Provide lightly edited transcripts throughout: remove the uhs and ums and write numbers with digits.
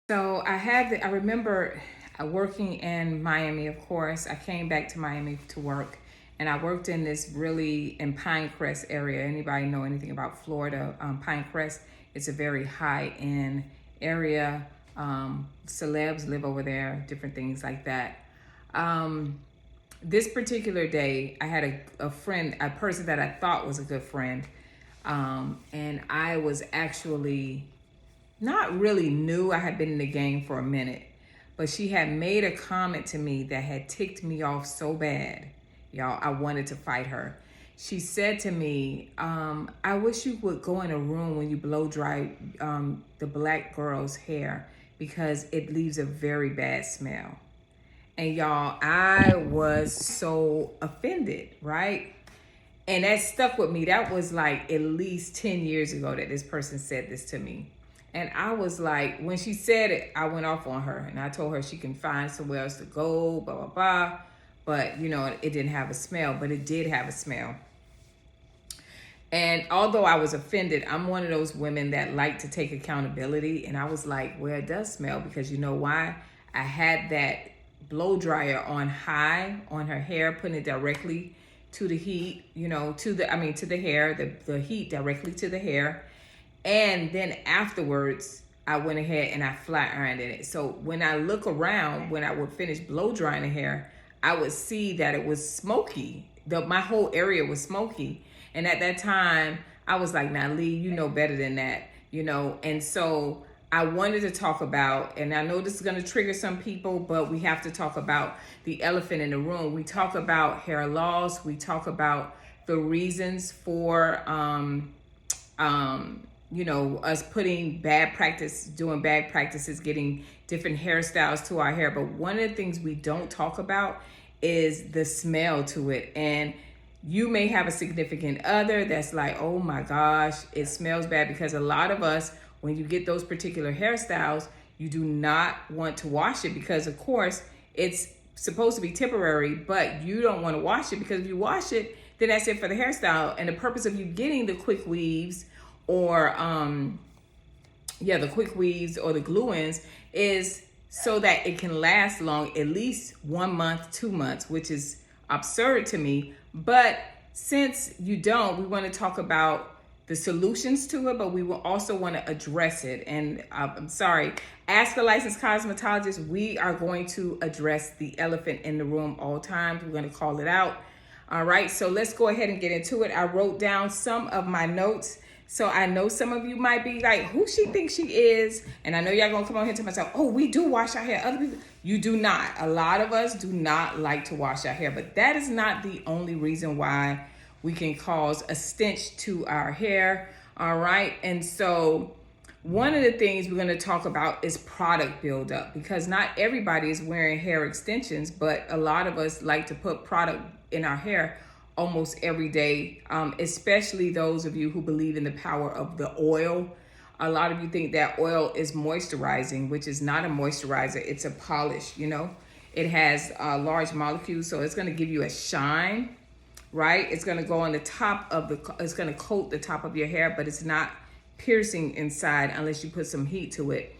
So I remember working in Miami, of course. I came back to Miami to work, and I worked in this really in Pinecrest area. Anybody know anything about Florida? Pinecrest, it's a very high-end area. Celebs live over there, different things like that. Um, this particular day, I had a friend, a person that I thought was a good friend, and I was actually not really new. I had been in the game for a minute, but she had made a comment to me that had ticked me off so bad. Y'all, I wanted to fight her. She said to me, I wish you would go in a room when you blow dry the black girl's hair because it leaves a very bad smell. And y'all, I was so offended, right? And that stuck with me. That was like at least 10 years ago that this person said this to me. And I was like, when she said it, I went off on her and I told her she can find somewhere else to go, blah, blah, blah. But, you know, it didn't have a smell, but it did have a smell. And although I was offended, I'm one of those women that like to take accountability. And I was like, well, it does smell because you know why? I had that blow dryer on high on her hair, putting it directly to the heat, you know, to the hair, the heat directly to the hair. And then afterwards, I went ahead and I flat ironed it. So when I look around, when I would finish blow drying the hair, I would see that it was smoky. My whole area was smoky. And at that time, I was like, now Lee, you know better than that, you know? And so I wanted to talk about, and I know this is gonna trigger some people, but we have to talk about the elephant in the room. We talk about hair loss. We talk about the reasons for, you know, us doing bad practices, getting different hairstyles to our hair. But one of the things we don't talk about is the smell to it. And you may have a significant other that's like, oh my gosh, it smells bad, because a lot of us, when you get those particular hairstyles, you do not want to wash it because, of course, it's supposed to be temporary, but you don't want to wash it because if you wash it, then that's it for the hairstyle. And the purpose of you getting the quick weaves or the quick weaves or the glue-ins is so that it can last long, at least 1 month, 2 months, which is absurd to me. But since you don't, we want to talk about the solutions to it, but we will also want to address it. And I'm sorry, ask a licensed cosmetologist. We are going to address the elephant in the room all times. We're going to call it out. All right, so let's go ahead and get into it. I wrote down some of my notes. So I know some of you might be like, who she thinks she is? And I know y'all gonna come on here to myself, oh, we do wash our hair. Other people, you do not. A lot of us do not like to wash our hair, but that is not the only reason why we can cause a stench to our hair, all right? And so one of the things we're gonna talk about is product buildup, because not everybody is wearing hair extensions, but a lot of us like to put product in our hair almost every day, especially those of you who believe in the power of the oil. A lot of you think that oil is moisturizing, which is not a moisturizer, it's a polish, you know? It has large molecules, so it's gonna give you a shine, right? It's gonna go on the top of it's gonna coat the top of your hair, but it's not piercing inside unless you put some heat to it.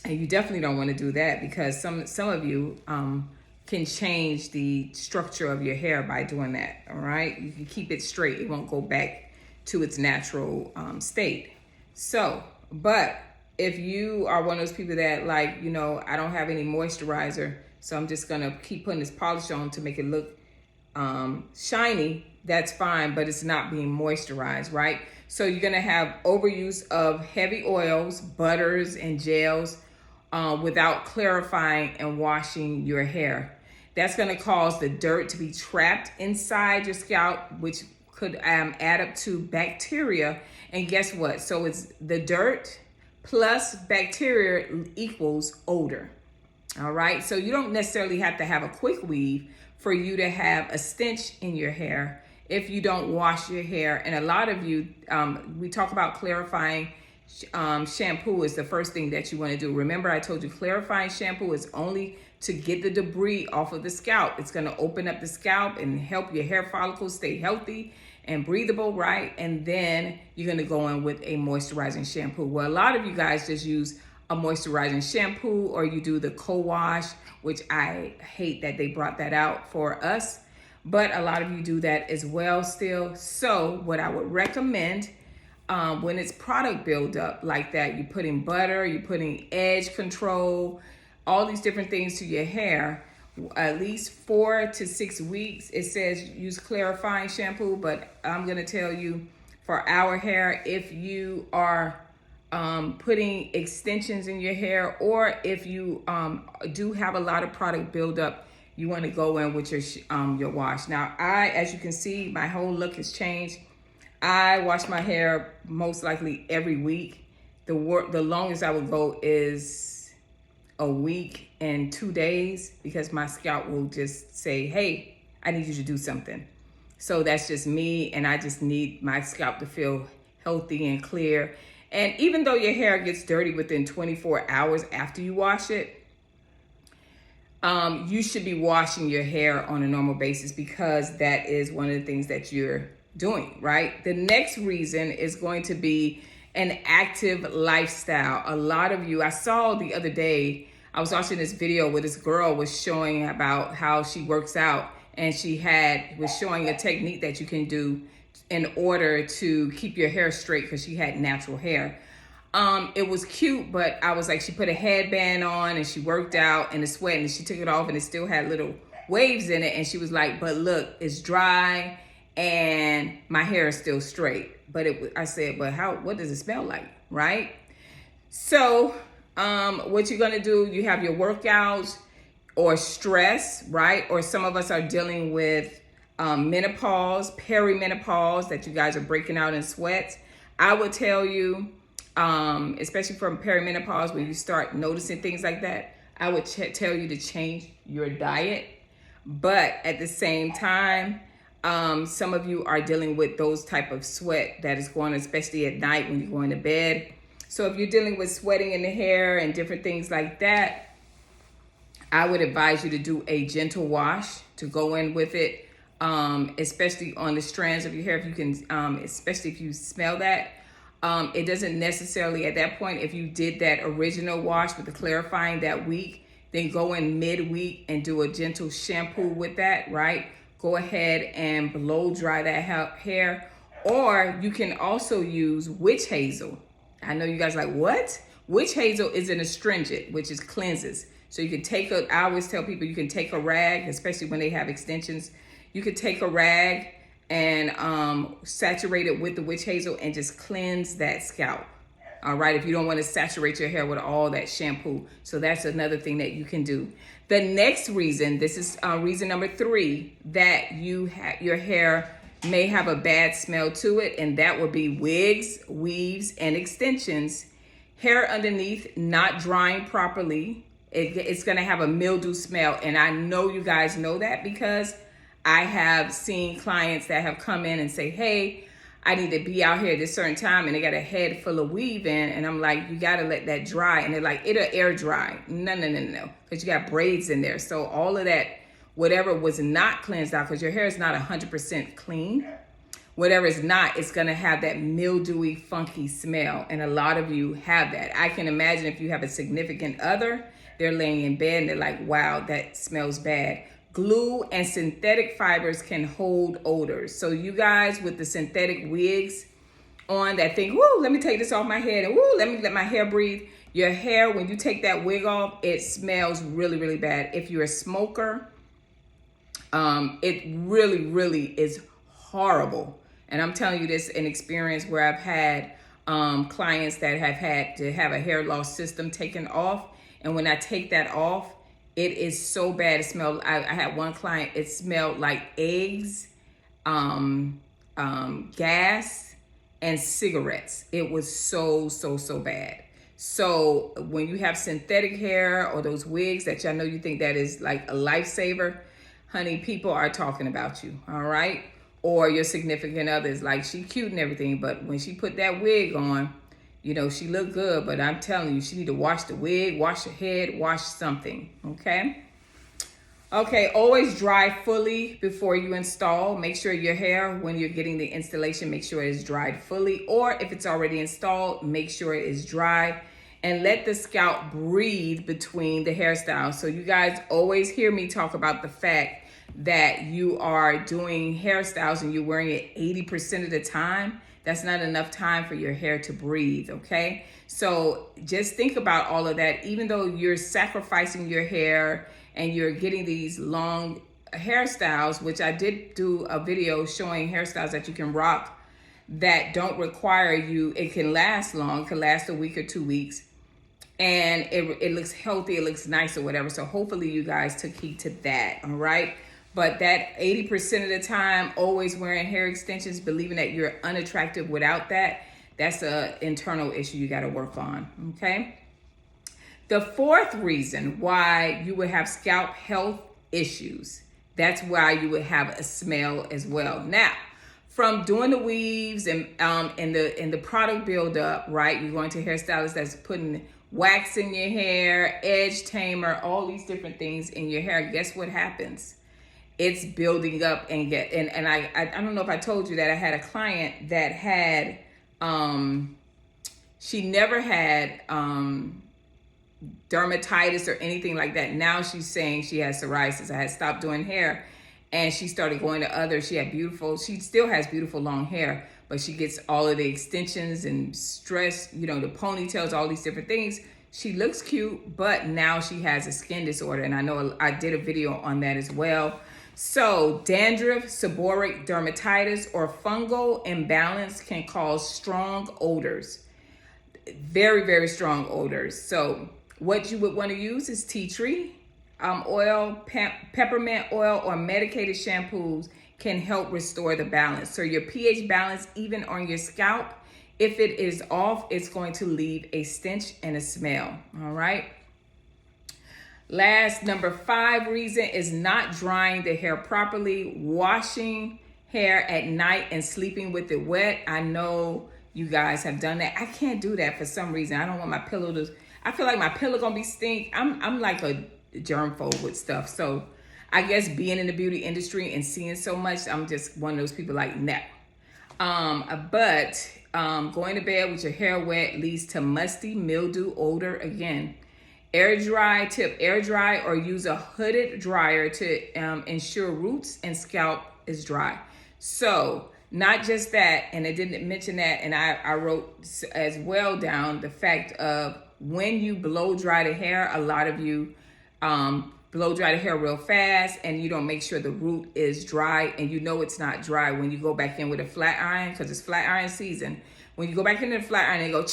And you definitely don't wanna do that because some of you, can change the structure of your hair by doing that, all right? You can keep it straight. It won't go back to its natural state. So, but if you are one of those people that like, you know, I don't have any moisturizer, so I'm just gonna keep putting this polish on to make it look shiny, that's fine, but it's not being moisturized, right? So you're gonna have overuse of heavy oils, butters, and gels without clarifying and washing your hair. That's going to cause the dirt to be trapped inside your scalp, which could add up to bacteria. And guess what? So it's the dirt plus bacteria equals odor. All right. So you don't necessarily have to have a quick weave for you to have a stench in your hair if you don't wash your hair. And a lot of you, we talk about clarifying shampoo is the first thing that you want to do. Remember, I told you clarifying shampoo is only to get the debris off of the scalp. It's going to open up the scalp and help your hair follicles stay healthy and breathable, right? And then you're going to go in with a moisturizing shampoo. Well, a lot of you guys just use a moisturizing shampoo, or you do the co-wash, which I hate that they brought that out for us, but a lot of you do that as well still. So what I would recommend, when it's product buildup like that, you're putting butter, you're putting edge control, all these different things to your hair, at least 4 to 6 weeks. It says use clarifying shampoo, but I'm gonna tell you, for our hair, if you are putting extensions in your hair, or if you do have a lot of product buildup, you want to go in with your wash. Now, as you can see, my whole look has changed. I wash my hair most likely every week. The longest I would go is a week and 2 days, because my scalp will just say, hey, I need you to do something. So that's just me, and I just need my scalp to feel healthy and clear. And even though your hair gets dirty within 24 hours after you wash it, you should be washing your hair on a normal basis, because that is one of the things that you're doing, right? The next reason is going to be an active lifestyle. A lot of you, I saw the other day, I was watching this video where this girl was showing about how she works out, and she was showing a technique that you can do in order to keep your hair straight, because she had natural hair. It was cute, but I was like, she put a headband on and she worked out and it's sweating, and she took it off and it still had little waves in it. And she was like, but look, it's dry and my hair is still straight. But I said, but what does it smell like, right? So what you're gonna do, you have your workouts or stress, right? Or some of us are dealing with menopause, perimenopause, that you guys are breaking out in sweats. I would tell you, especially from perimenopause, when you start noticing things like that, I would tell you to change your diet. But at the same time, some of you are dealing with those type of sweat that is going, especially at night when you're going to bed. So if you're dealing with sweating in the hair and different things like that, I would advise you to do a gentle wash to go in with it, especially on the strands of your hair. If you can, especially if you smell that. It doesn't necessarily, at that point, if you did that original wash with the clarifying that week, then go in midweek and do a gentle shampoo with that, right? Go ahead and blow dry that hair. Or you can also use witch hazel. I know you guys are like, what? Witch hazel is an astringent, which is cleanses. So you can I always tell people you can take a rag, especially when they have extensions. You could take a rag and saturate it with the witch hazel and just cleanse that scalp. All right, if you don't want to saturate your hair with all that shampoo. So that's another thing that you can do. The next reason, this is reason number 3, that your hair may have a bad smell to it, and that would be wigs, weaves, and extensions. Hair underneath not drying properly. It's going to have a mildew smell, and I know you guys know that, because I have seen clients that have come in and say, hey, I need to be out here at this certain time, and they got a head full of weave in, and I'm like, you got to let that dry. And they're like, it'll air dry. No, because you got braids in there. So all of that, whatever was not cleansed out, because your hair is not 100% clean, whatever is not, it's going to have that mildewy, funky smell, and a lot of you have that. I can imagine if you have a significant other, they're laying in bed and they're like, wow, that smells bad. Glue and synthetic fibers can hold odors. So you guys with the synthetic wigs on that think, woo, let me take this off my head, and woo, let me let my hair breathe. Your hair, when you take that wig off, it smells really, really bad. If you're a smoker, it really, really is horrible. And I'm telling you this in experience where I've had clients that have had to have a hair loss system taken off. And when I take that off, it is so bad. It smelled, I had one client, it smelled like eggs, gas, and cigarettes. It was so bad. So when you have synthetic hair or those wigs that y'all know you think that is like a lifesaver, honey, people are talking about you, all right? Or your significant others, like she cute and everything, but when she put that wig on, you know, she looked good, but I'm telling you, she need to wash the wig, wash her head, wash something, okay? Okay, always dry fully before you install. Make sure your hair, when you're getting the installation, make sure it is dried fully. Or if it's already installed, make sure it is dry. and let the scalp breathe between the hairstyles. So you guys always hear me talk about the fact that you are doing hairstyles and you're wearing it 80% of the time. That's not enough time for your hair to breathe, okay? So just think about all of that. Even though you're sacrificing your hair and you're getting these long hairstyles, which I did do a video showing hairstyles that you can rock that don't require you, it can last long, it can last a week or 2 weeks, and it looks healthy, it looks nice or whatever. So hopefully you guys took heed to that, all right? But that 80% of the time, always wearing hair extensions, believing that you're unattractive without that, that's an internal issue you got to work on, okay? The fourth reason why you would have scalp health issues, that's why you would have a smell as well. Now, from doing the weaves and the product buildup, right? You're going to a hairstylist that's putting wax in your hair, edge tamer, all these different things in your hair. Guess what happens? It's building up and I don't know if I told you that I had a client that had she never had dermatitis or anything like that. Now she's saying she has psoriasis. I had stopped doing hair and she started going to others. She still has beautiful long hair, but she gets all of the extensions and stress, you know, the ponytails, all these different things. She looks cute, but now she has a skin disorder. And I know I did a video on that as well. So dandruff, seborrheic dermatitis, or fungal imbalance can cause strong odors. Very, very strong odors. So what you would want to use is tea tree oil, peppermint oil, or medicated shampoos can help restore the balance. So your pH balance, even on your scalp, if it is off, it's going to leave a stench and a smell. All right. Last, number 5 reason is not drying the hair properly, washing hair at night and sleeping with it wet. I know you guys have done that. I can't do that for some reason. I don't want my pillow to, I feel like my pillow gonna be stink. I'm like a germphobe with stuff. So I guess being in the beauty industry and seeing so much, I'm just one of those people like, no. But going to bed with your hair wet leads to musty, mildew odor. Again, air dry or use a hooded dryer to ensure roots and scalp is dry. So not just that, and I didn't mention that, and I wrote as well down the fact of when you blow dry the hair, a lot of you blow dry the hair real fast and you don't make sure the root is dry, and you know it's not dry when you go back in with a flat iron, because it's flat iron season. When you go back into the flat iron and go,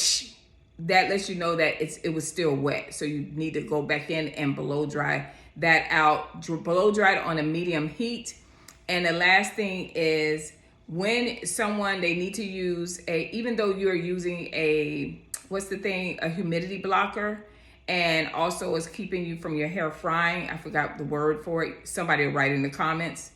that lets you know that it was still wet. So you need to go back in and blow dry that out. Blow dry it on a medium heat. And the last thing is when they need to use even though you're using a humidity blocker, and also is keeping you from your hair frying. I forgot the word for it. Somebody will write in the comments.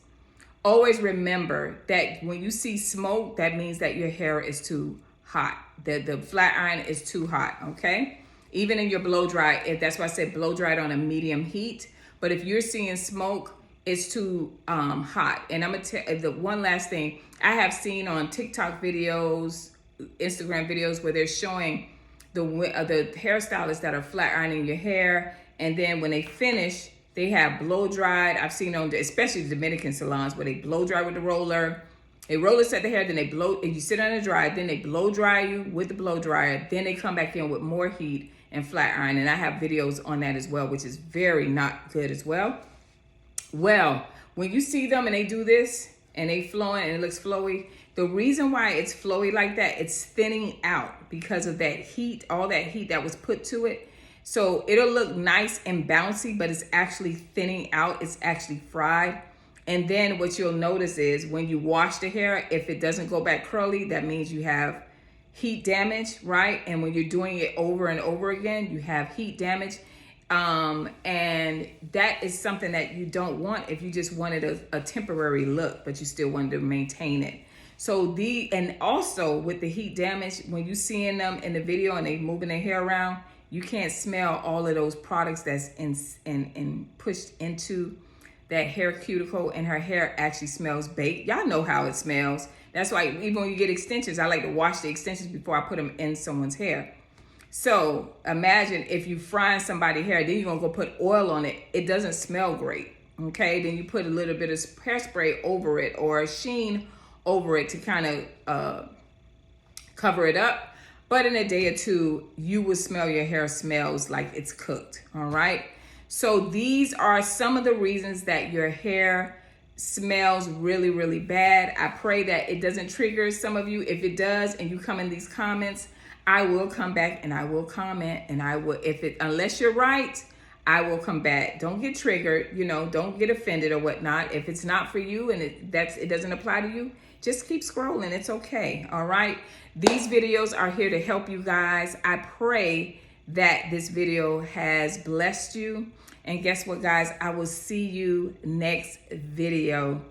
Always remember that when you see smoke, that means that your hair is too hot. The flat iron is too hot, okay? Even in your blow dry, that's why I said blow dry it on a medium heat. But if you're seeing smoke, it's too hot. And I'm gonna tell the one last thing. I have seen on TikTok videos, Instagram videos, where they're showing the hairstylists that are flat ironing your hair, and then when they finish, they have blow dried. I've seen on especially the Dominican salons where they blow dry with the roller. They roller set the hair, then they blow, and you sit on the dry, then they blow dry you with the blow dryer, then they come back in with more heat and flat iron. And I have videos on that as well, which is very not good as well. Well, when you see them and they do this and they flowing and it looks flowy, the reason why it's flowy like that, it's thinning out because of that heat, all that heat that was put to it. So it'll look nice and bouncy, but it's actually thinning out. It's actually fried. And then what you'll notice is when you wash the hair, if it doesn't go back curly, that means you have heat damage, right? And when you're doing it over and over again, you have heat damage. And that is something that you don't want if you just wanted a temporary look, but you still wanted to maintain it. So and also with the heat damage, when you seeing them in the video and they moving their hair around, you can't smell all of those products that's in pushed into that hair cuticle, and her hair actually smells baked. Y'all know how it smells. That's why even when you get extensions, I like to wash the extensions before I put them in someone's hair. So imagine if you frying somebody's hair, then you're gonna go put oil on it. It doesn't smell great. Okay, then you put a little bit of hairspray over it or a sheen over it to kind of cover it up. But in a day or two, you will smell your hair smells like it's cooked. All right. So these are some of the reasons that your hair smells really, really bad. I pray that it doesn't trigger some of you. If it does, and you come in these comments, I will come back and I will comment, and I will, unless you're right, I will come back. Don't get triggered, don't get offended or whatnot. If it's not for you and it doesn't apply to you, just keep scrolling. It's okay. All right. These videos are here to help you guys. I pray that this video has blessed you. And guess what, guys? I will see you next video.